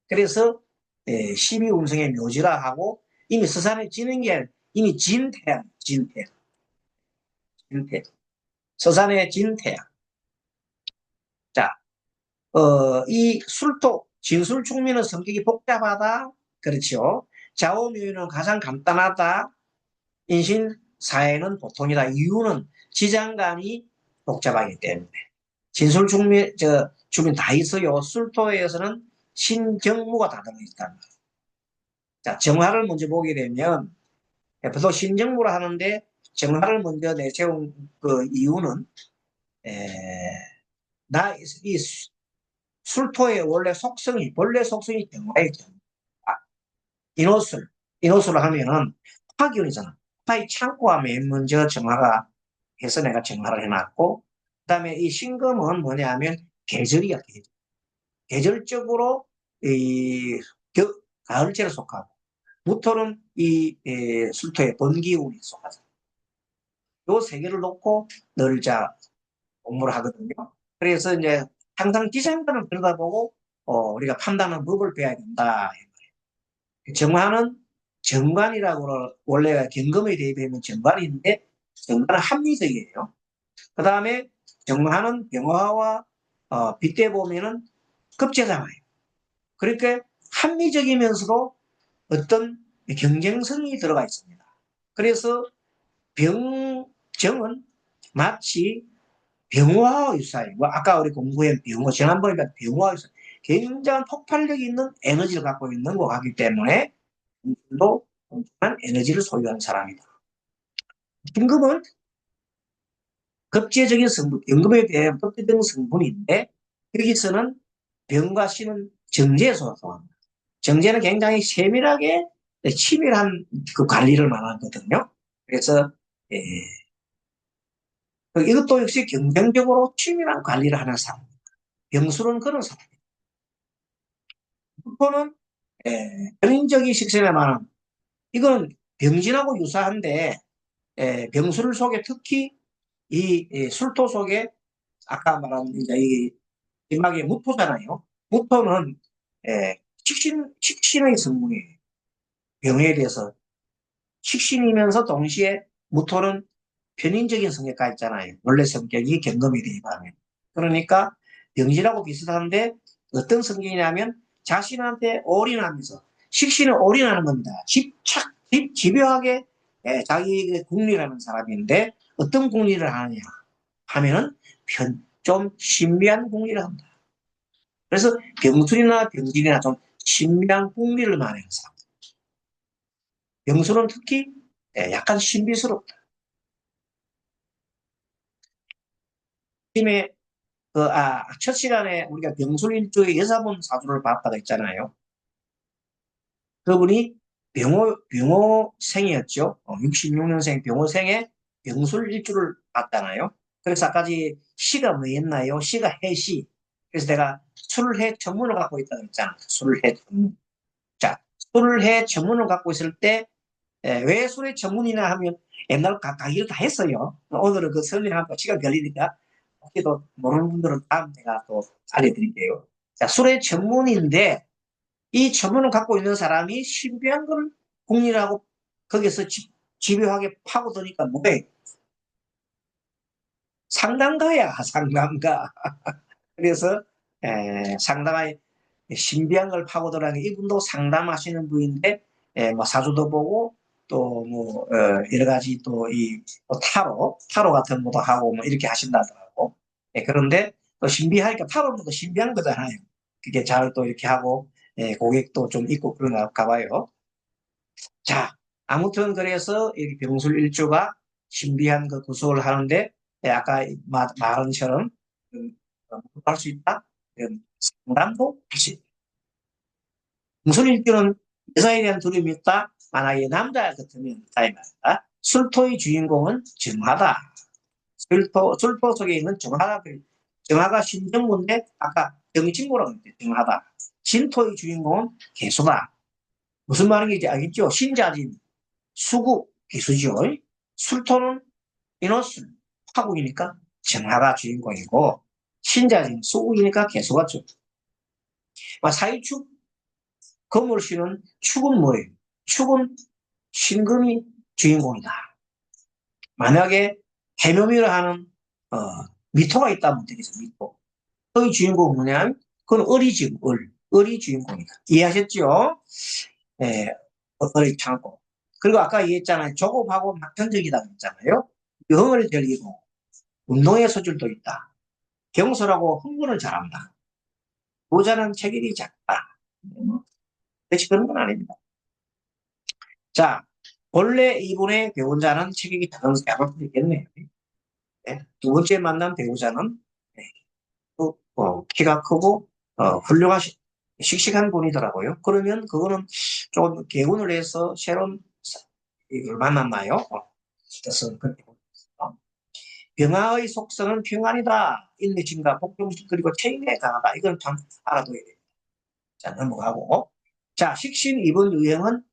S1: 그래서 12운성의 묘지라 하고 이미 서산에 지는 게 이미 진 태양, 진 태양, 진 태양. 서산에 진 태양. 자, 이 진술충미는 성격이 복잡하다. 그렇죠. 좌우묘는 가장 간단하다. 인신 사회는 보통이다. 이유는 지장간이 복잡하기 때문에. 진술충미, 주민 다 있어요. 술토에서는 신정무가 다 들어있다. 자, 정화를 먼저 보게 되면, 보통 신정무를 하는데, 정화를 먼저 내세운 그 이유는, 에, 이 술토의 본래 속성이 정화예요. 인호술, 인호술을 하면은 화기운이잖아. 화의 창고가 맨 먼저 정화가 해서 내가 정화를 해놨고, 그 다음에 이 신금은 뭐냐면 계절이야, 계절. 계절적으로 이 가을제를 속하고, 무토는 술토의 번기운이 속하죠. 요 세 개를 놓고 널자 공부를 하거든요. 그래서 이제 항상 기생관을 들여다보고 우리가 판단하는 법을 배워야 된다. 정화는 정관이라고 원래 경금에 대입하면 정관인데 정관은 합리적이에요. 그 다음에 정화는 병화와 빗대 보면은 급제잖아요. 그러니까 합리적이면서도 어떤 경쟁성이 들어가 있습니다. 그래서 병정은 마치 병화와 유사해요. 아까 우리 공부한 병화, 지난번에 병화와 유사해요. 굉장한 폭발력이 있는 에너지를 갖고 있는 것 같기 때문에 도 엄청난 에너지를 소유한 사람이다. 임금은 급제적인 성분, 임금에 대한 급제적인 성분인데 여기서는 병과 신은 정제에 속합니다. 정제는 굉장히 세밀하게 치밀한 그 관리를 말하거든요. 그래서 예, 이것도 역시 경쟁적으로 치밀한 관리를 하는 사람. 병술은 그런 사람입니다. 는 전인적인 식생에 말하는 이건 병진하고 유사한데 병술 속에 특히 이 술토 속에 아까 말한 이제 이 마지막에 무토잖아요. 무토는 식신의 성분이에요. 병에 대해서 식신이면서 동시에 무토는 편인적인 성격가 있잖아요. 원래 성격이 경금이 되어가면. 그러니까 병지라고 비슷한데 어떤 성격이냐면 자신한테 올인하면서 식신을 올인하는 겁니다. 집요하게 자기 궁리라는 사람인데 어떤 궁리를 하느냐 하면은 좀 신비한 궁리를 합니다. 그래서 병술이나 병진이나 좀 신비한 궁리를 말하는 사람. 병술은 특히 약간 신비스럽다. 팀의 첫 시간에 우리가 병술일주의 여사분 사주를 봤다가 있잖아요. 그분이 병호생이었죠. 66년생 병호생에 병술일주를 봤잖아요. 그래서 아까지 시가 뭐였나요? 시가 해시. 그래서 내가 술해 전문을 갖고 있다고 했잖아. 술해 전문. 자, 술해 전문을 갖고 있을 때 왜 술의 전문이나 하면 옛날 강의를 다 했어요. 오늘은 그 설명하고 시간 걸리니까 혹시도 모르는 분들은 다음 내가 또 알려드릴게요. 자, 술의 전문인데 이 전문을 갖고 있는 사람이 신비한 걸 공리하고 거기서 집요하게 파고드니까 뭐해? 상담가야, 상담가. 그래서 상담의 신비한 걸 파고들라는 이분도 상담하시는 분인데 뭐 사주도 보고 또 뭐 여러 가지 또 이 타로 같은 것도 하고 뭐 이렇게 하신다더라고. 그런데 또 신비하니까 타로는 또 신비한 거잖아요. 그게 잘 또 이렇게 하고 고객도 좀 있고 그런가 봐요. 자, 아무튼 그래서 이 병술 일주가 신비한 그 구속을 하는데 아까 말한 처럼 할 수 있다. 상담도 할 수 있다. 병술 일주는 여자에 대한 두려움이 있다. 만약에 남자 같으면 있다 이 말이다. 술토의 주인공은 정하다. 술토 속에 있는 정하다. 정하가 신정무인데 아까 정신무라고 했죠. 정하다. 진토의 주인공은 개수다. 무슨 말인지 알겠죠? 신자진 수구 기수죠. 술토는 인호술 화국이니까 정화가 주인공이고 신자진 수국이니까 개수가 죠. 사이축 건물씨는 축은 뭐예요? 축은 신금이 주인공이다. 만약에 해묘미를 하는 어, 미토가 있다면 되겠어. 미토. 그 주인공은 뭐냐면 그건 을이지. 을이 주인공이다. 이해하셨죠? 예, 을이 창고. 그리고 아까 얘기했잖아요. 조급하고 낙천적이다 했잖아요. 영을 즐기고 운동의 소질도 있다. 경솔하고 흥분을 잘한다. 부자는 체격이 작다. 그렇지 그런 건 아닙니다. 자, 본래 이분의 배우자는 체격이 작은 약을 수도 있겠네요. 네. 두 번째 만난 배우자는 네. 키가 크고 훌륭한 씩씩한 분이더라고요. 그러면 그거는 좀 개운을 해서 새로운 이걸 만났나요? 뜻은 그렇게 보겠습니다. 병화의 속성은 평안이다. 인내심과 복종식 그리고 책임에 강하다. 이건 참 알아둬야 됩니다. 자, 넘어가고. 자, 식신 이번 유형은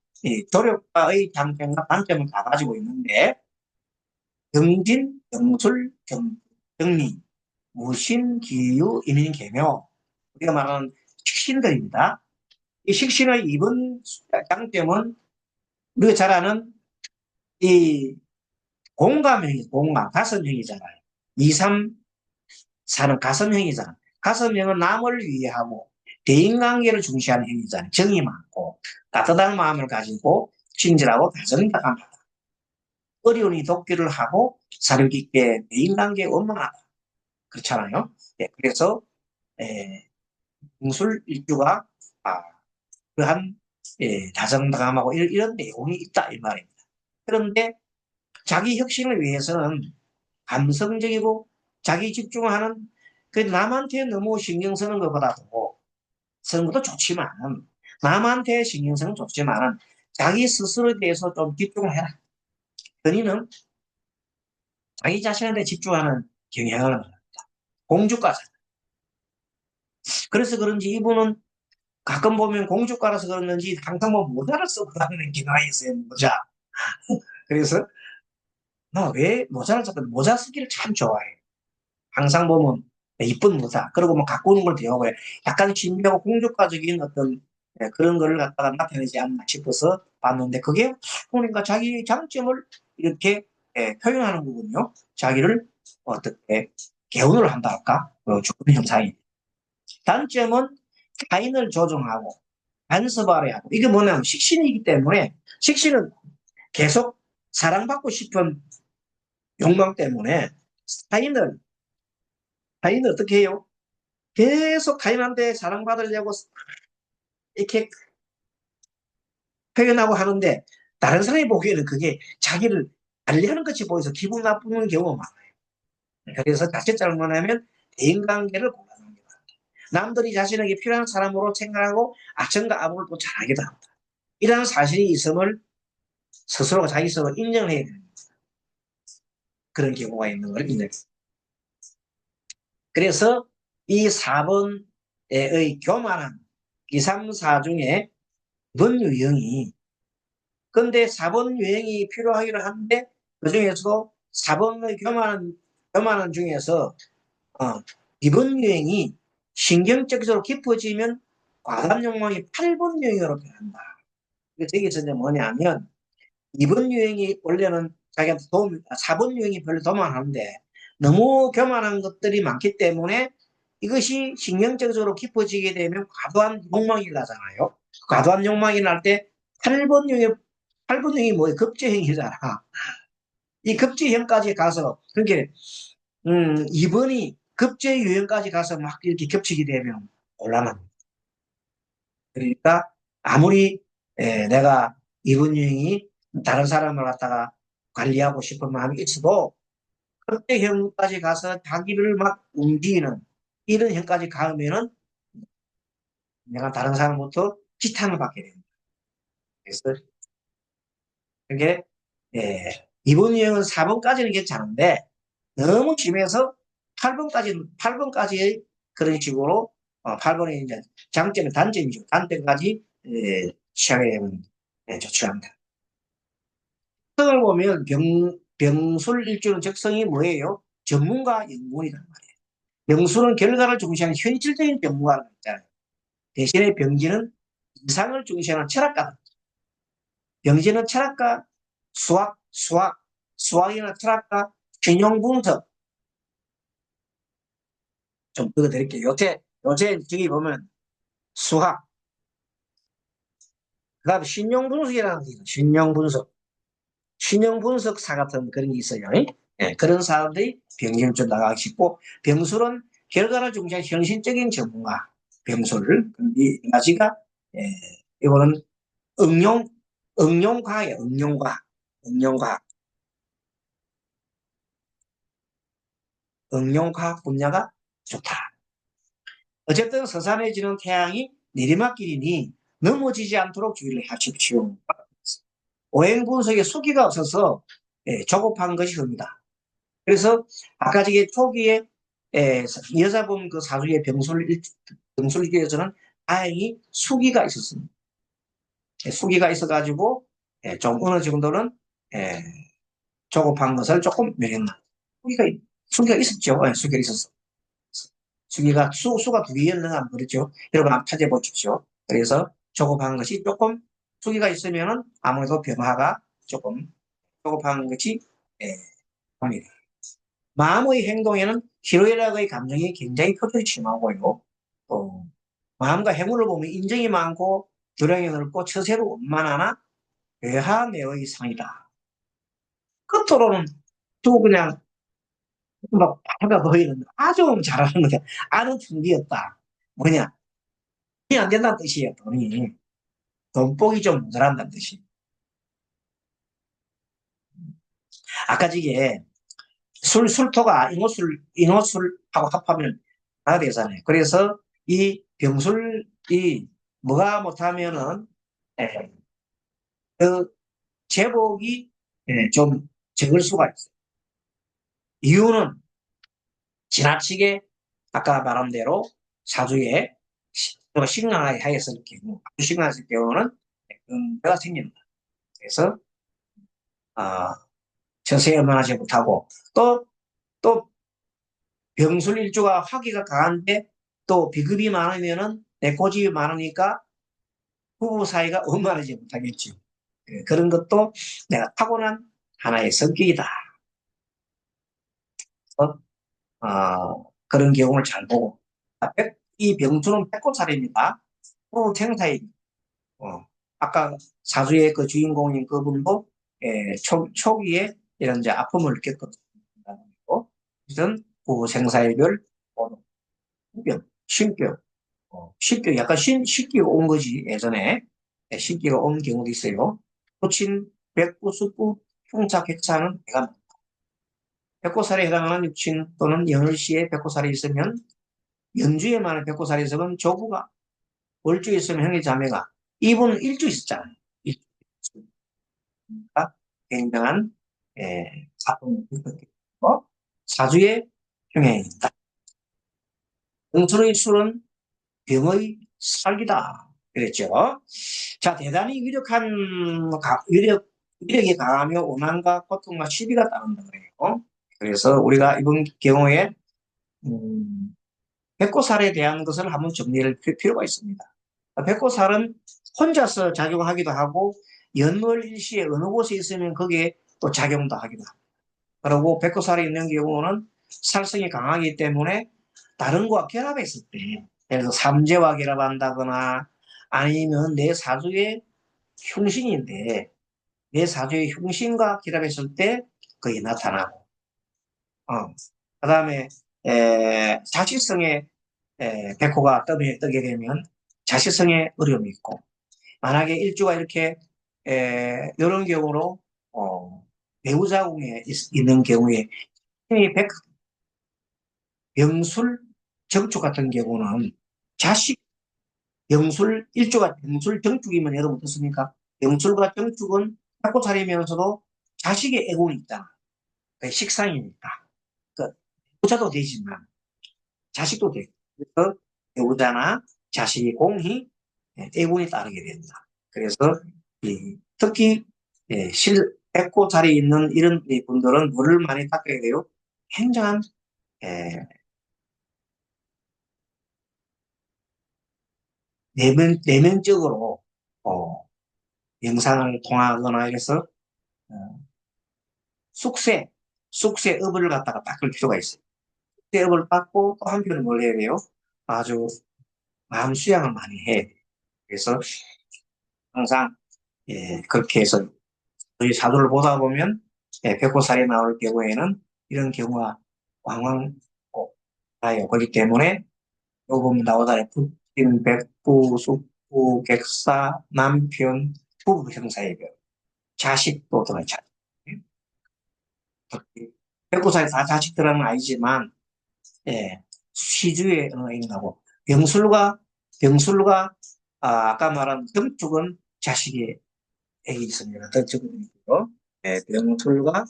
S1: 조력과의 장점과 단점을 다 가지고 있는데 경진, 경술, 정리, 무신, 기유, 이민, 계묘 우리가 말하는 식신들입니다. 이 식신의 이번 장점은 우리가 잘 아는 이 공감형이 공감, 가슴형이잖아요. 2, 3, 4는 가슴형이잖아요. 가슴형은 남을 위해하고 대인관계를 중시하는 형이잖아요. 정이 많고 따뜻한 마음을 가지고 친절하고 다정다감하다. 어려운 돕기를 하고 사려 깊게 대인관계에 원만하다. 그렇잖아요. 그래서 공술 일주가 그한 다정다감하고 이런 내용이 있다 이 말입니다. 그런데 자기 혁신을 위해서는 감성적이고 자기 집중하는 그 남한테 너무 신경 쓰는 것보다도 쓰는 것도 좋지만 남한테 신경 쓰는 좋지만 자기 스스로에 대해서 좀 집중을 해라. 본인은 자기 자신한테 집중하는 경향을 합니다. 공주가잖아. 그래서 그런지 이분은 가끔 보면 공주가라서 그런지 항상 뭐 모자를 쓰고 다니는 경향이 있어요. 모자. 그래서 나 왜 모자를 샀거든. 모자 쓰기를 참 좋아해. 항상 보면 이쁜 모자. 그리고 뭐 갖고 오는 걸 배워봐요. 약간 신비하고 공주과적인 어떤 그런 거를 갖다가 나타내지 않나 싶어서 봤는데 그게 보니까 자기 장점을 이렇게 표현하는 거군요. 자기를 어떻게 개운을 한다 할까? 좋은 형상이. 단점은 타인을 조종하고 간섭하려 하고 이게 뭐냐면 식신이기 때문에 식신은 계속 사랑받고 싶은 욕망 때문에 타인을 타인을 어떻게 해요? 계속 타인한테 사랑받으려고 이렇게 표현하고 하는데 다른 사람이 보기에는 그게 자기를 관리하는 것이 보여서 기분 나쁘는 경우가 많아요. 그래서 자칫 잘못하면 대인관계를 곤란합니다. 남들이 자신에게 필요한 사람으로 생각하고 악천과 암을 또 잘하기도 합니다. 이러한 사실이 있음을 스스로 자기 스스로 인정해야 되는 그런 경우가 있는 걸 인정해요. 그래서 이 4번의 교만한 2, 3, 4 중에 이번 유형이 근데 4번 유형이 필요하기는 한데 그 중에서도 4번의 교만한 중에서 이번 유형이 신경적으로 깊어지면 과다한 욕망이 8번 유형으로 변한다. 저기서 이제 뭐냐면 이번 유형이 원래는 자기한테 4번 유형이 별로 도움 안 하는데 너무 교만한 것들이 많기 때문에 이것이 신경적으로 깊어지게 되면 과도한 욕망이 나잖아요. 과도한 욕망이 날 때 8번 유형, 8번 유형이 뭐예요? 급제형이잖아. 이 급제형까지 가서, 그러니까, 2번이 급제 유형까지 가서 막 이렇게 겹치게 되면 곤란합니다. 그러니까 아무리 내가 2번 유형이 다른 사람을 갖다가 관리하고 싶은 마음이 있어도 급제형까지 가서 자기를 막 움직이는 이런 형까지 가면은 내가 다른 사람부터 지탄을 받게 됩니다. 그래서 그게 이번 유형은 4번까지는 괜찮은데 너무 심해서 8번까지의 그런 식으로 8번의 이제 장점이 단점이죠. 단점까지 취하게 되면 좋지 않다. 특성을 보면 병술 일주는 적성이 뭐예요? 전문가 연구원이란 말이에요. 병술은 결과를 중시하는 현실적인 전문가라고 했잖아요. 대신에 병진은 이상을 중시하는 철학가. 병진은 철학가, 수학이나 철학가, 균형 분석 좀 읽어드릴게요. 요새 저기 보면 수학, 그 다음에 신용 분석이라는 게 있어요. 신용 분석. 신용 분석사 같은 그런 게 있어요. 예, 그런 사람들이 병진을 좀 나가고 싶고, 병술은 결과를 중시한 현실적인 전문가, 병술을, 이 가지가, 예, 이거는 응용, 응용과학이에요. 응용과학. 응용과학. 응용과학 분야가 좋다. 어쨌든 서산해지는 태양이 내리막길이니 넘어지지 않도록 주의를 하십시오. 오행 분석에 수기가 없어서 조급한 것이 옵니다. 그래서 아까 저기 초기에 여자분 그 사주의 병술기에서는 다행히 수기가 있었습니다. 수기가 있어가지고 좀 어느 정도는 에, 조급한 것을 조금 면했나. 수기가 수기가 있었죠. 수기가 있었어. 수기가 수가 두 개였는가 안 그랬죠. 여러분 한번 찾아보십시오. 그래서 조급한 것이 조금 수기가 있으면은 아무래도 변화가 조금 조급한 것이 예, 합니다. 마음의 행동에는 희로애락의 감정이 굉장히 표출이 심하고요. 또 마음과 행운을 보면 인정이 많고 교량이 넓고 처세로 원만하나 외화매의 상이다. 끝으로는 또 그냥 막 바가 보이는 아주 잘하는 거야. 아는 준비였다. 뭐냐? 돈이 안 된다는 뜻이에요. 돈이. 돈복이 좀 모자란다는 뜻이. 아까 저게 술토가 인호술하고 합하면 하나 되잖아요. 그래서 이 병술이 뭐가 못하면은 예, 그 제복이 좀 적을 수가 있어요. 이유는 지나치게 아까 말한 대로 사주에 식량하게 하였을 경우, 식량했을 경우는 내가 생깁니다. 그래서 아, 서서히 얼마나지 못하고 또 병술 일주가 화기가 강한데 또 비급이 많으면은 내 고집이 많으니까 부부 사이가 원만하지 못하겠죠. 그런 것도 내가 타고난 하나의 성격이다. 그런 경우를 잘 보고 이 병수는 백호살입니다. 부부 생사이 아까 사주의 그 주인공인 그분도 초기에 이런 이제 아픔을 겪었고 이런 부부 생사이별 병, 신병, 신병 약간 신기가 온 거지 예전에 신기가 온 경우도 있어요. 토친, 백부, 숙부, 흉차, 객차는 내가 백호살에 해당하는 육친 또는 연월시에 백호살이 있으면 연주에 많은 백호살이 있으면 조부가 월주에 있으면 형제 자매가 이분은 일주 있었잖아요. 일주가 굉장한 아픔을 겪었고 사주에 평행이 있다. 응수의 술은 병의 살기다. 그랬죠. 자, 대단히 위력이 강하며 오만과 고통과 시비가 따른다 그래요. 그래서 우리가 이번 경우에 음, 백호살에 대한 것을 한번 정리할 필요가 있습니다. 백호살은 혼자서 작용하기도 하고 연월일시에 어느 곳에 있으면 거기에 또 작용도 하기도 합니다. 그리고 백호살이 있는 경우는 살성이 강하기 때문에 다른 것과 결합했을 때 예를 들어 삼재와 결합한다거나 아니면 내 사주의 흉신인데 내 사주의 흉신과 결합했을 때 그게 나타나고 그 다음에 자식성의 백호가 뜨게 되면 자식성에 어려움이 있고 만약에 일주가 이렇게 이런 경우로 배우자궁에 있는 경우에 병술 정축 같은 경우는 자식 병술 일주가 병술 정축이면 여러분 어떻습니까? 병술과 정축은 갖고 차리면서도 자식의 애군이 있다. 식상이니까. 그 부자도 되지만 자식도 되고 그래서 배우자나 자식이 공히 애군이 따르게 된다. 그래서 특히 백호 자리에 있는 이런 분들은 물을 많이 닦아야 돼요. 굉장한 내면적으로 영상을 통하거나 해서 어, 숙세, 숙세업을 갖다가 닦을 필요가 있어요. 숙세업을 닦고 또 한편은 뭘 해야 돼요? 아주 마음 수양을 많이 해야 돼요. 그래서 항상 그렇게 해서 저희 사주를 보다 보면 백호살이 나올 경우에는 이런 경우가 왕왕 나요. 그렇기 때문에 요금 나오잖아요. 부친, 백부, 숙부, 객사, 남편, 부부 형사예별, 자식도 들어있죠. 백호살이 다 자식 들어가는 건 아니지만 시주에 있나고 병술과 아까 말한 병축은 자식의 애기 있습니다. 병축은 있고요. 병술과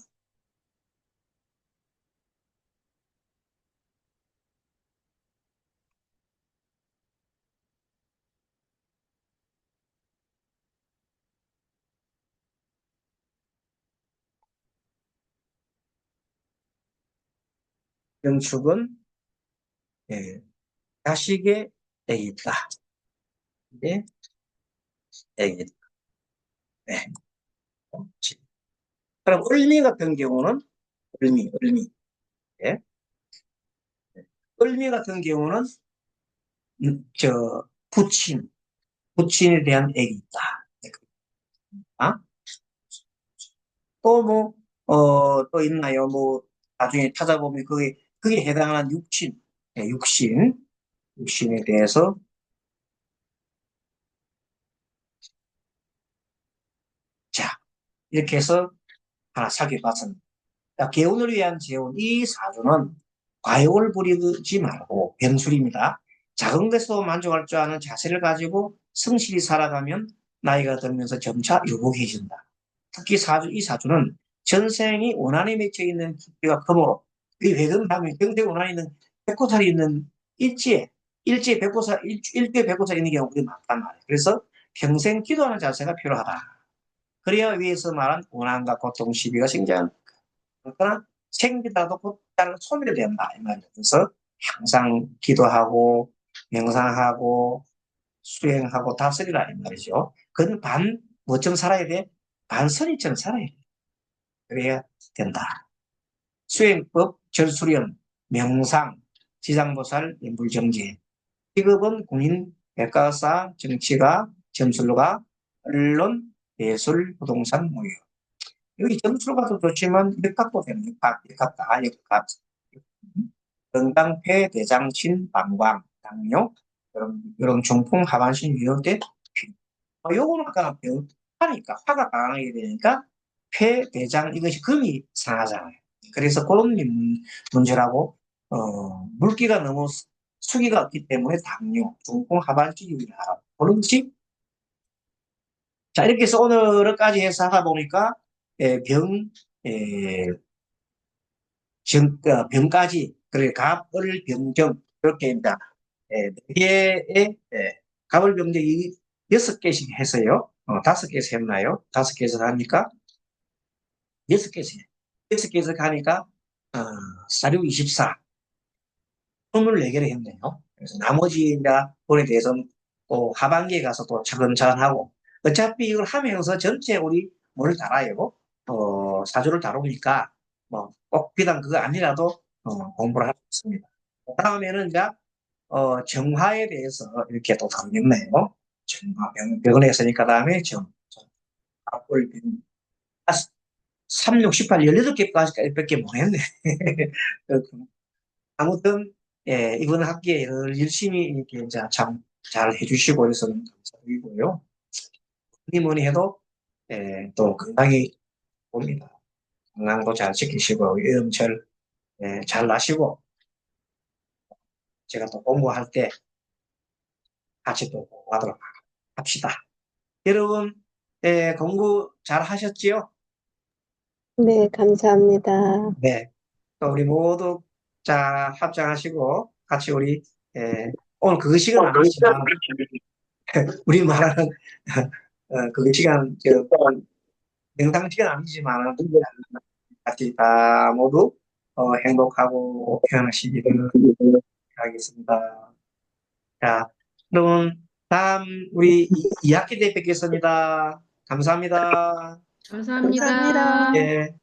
S1: 병축은 예, 자식의 애기 있다. 예, 애기 있다. 네. 그럼 을미 같은 경우는 을미. 예. 을미 같은 경우는 부친에 대한 애기 있다. 아? 또 뭐, 또 있나요? 뭐, 나중에 찾아보면 그게 해당하는 육신, 육신에 대해서, 자, 이렇게 해서 하나 살펴봤습니다. 자, 개운을 위한 재운, 이 사주는 과욕을 부리지 말고 병술입니다. 작은 데서 만족할 줄 아는 자세를 가지고 성실히 살아가면 나이가 들면서 점차 유복해진다. 특히 이 사주는 전생이 원한에 맺혀 있는 깊이가 크므로 이 회금하면 경태 원한에 있는 백호살이 있는 일지에 백호살 있는 경우가 많단 말이에요. 그래서 평생 기도하는 자세가 필요하다. 그래야 위에서 말한 원한과 고통, 시비가 생겨난 그러나 생기다도 곧잘 소멸된다 이 말이에요. 그래서 항상 기도하고 명상하고 수행하고 다스리라 이 말이죠. 그건 뭐처럼 살아야 돼? 반선이처럼 살아야 돼. 그래야 된다. 수행법, 절수련, 명상, 지장보살, 인불정제. 직업은 군인, 백과사, 정치가, 점술가, 언론, 예술, 부동산, 무역. 여기 점술가도 좋지만 역학도 되는 역학 다 역학. 건강, 폐, 대장, 신, 방광, 당뇨, 이런 중풍, 하반신, 유혈대, 피. 요거는 아까 하니까 화가 강하게 되니까 폐, 대장 이것이 금이 상하잖아요. 그래서 그런 문제라고 물기가 너무 수기가 없기 때문에 당뇨, 중풍, 하반신, 유혈 그런 것이 자 이렇게 해서 오늘까지 해서 하다 보니까 병, 에, 병까지 그래 갑을 병정 그렇게입니다. 네 개의 갑을 병정이 6개씩 해서요. 5개에서 했나요? 5개에서 하니까 6개에서 6개에서 가니까 어, 4, 6, 24 24개를 했네요. 그래서 나머지 이제 본에 대해서는 또 하반기에 가서 또 차근차근 하고 어차피 이걸 하면서 전체 우리 뭘 달아요. 사주를 다루니까 뭐 꼭 비단 그거 아니라도 공부를 할 수 있습니다. 다음에는 이제 정화에 대해서 이렇게 또 다루겠네요. 정화 병원에 했으니까 다음에 앞을 3, 6, 18, 18개까지밖에 못했네. 아무튼 이번 학기에 열심히 이렇게 이제 참 잘 해주시고 해서 감사드리고요. 뭐니 해도 또 건강히 봅니다. 건강도 잘 지키시고 위험철 잘 나시고 제가 또 공부할 때 같이 또 공부하도록 합시다. 여러분 공부 잘 하셨지요?
S2: 네, 감사합니다.
S1: 네. 또 우리 모두 자 합장하시고 같이 우리 오늘 그 시간 아니지만 우리 말하는 그 시간 명당 시간 아니지만 같이 다 모두 행복하고 편하시기를 바라겠습니다. 자, 그럼 다음 우리 2학기 때 뵙겠습니다. 감사합니다.
S3: 감사합니다.
S2: 감사합니다.
S1: 예.